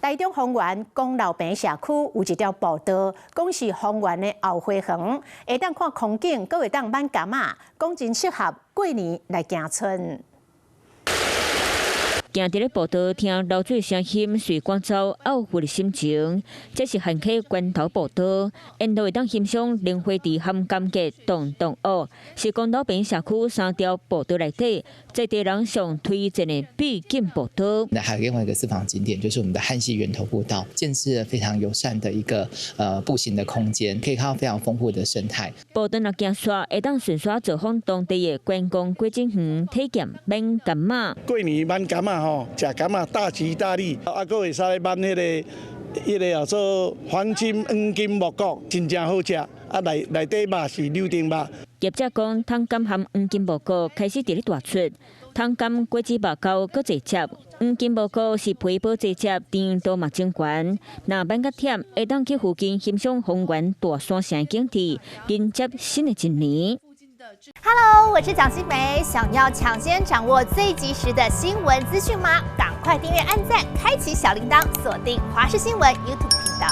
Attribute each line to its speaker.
Speaker 1: 台中丰原公路坪社区有一条步道，讲是丰原的后花园，会当看风景，阁会当挽柑仔，讲真适合过年来行村。
Speaker 2: 行伫咧步道，听流水声音，随赶走懊悔的心情。这是汉溪关头步道，沿路会当欣赏莲花池含甘蔗动动舞，是公路坪社区3条步道内底，在地人上推荐的必经步道。
Speaker 3: 那还有另外一个私房景点，就是我们的汉溪源头步道，建置了非常友善的一个步行的空间，可以看到非常丰富的生态。
Speaker 2: 步道若行刷，会当顺刷走访当地的观光果景园，体验挽柑仔。
Speaker 4: 过年挽柑仔吼，食柑仔大吉大利，阁会使挽迄个叫做黄金黄金木果，真正好食。内底肉是柳丁肉。
Speaker 2: 业者讲，汤柑含黄金木果开始伫咧大出，汤柑果子肉厚，搁侪汁。黄金木果是皮薄侪汁，甜度嘛真悬。若挽甲忝，会当去附近欣赏丰原大山城景致，迎接新的一年。
Speaker 5: Hello， 我是蒋欣梅。想要抢先掌握最及时的新闻资讯吗？赶快订阅、按赞、开启小铃铛，锁定华视新闻 YouTube 频道。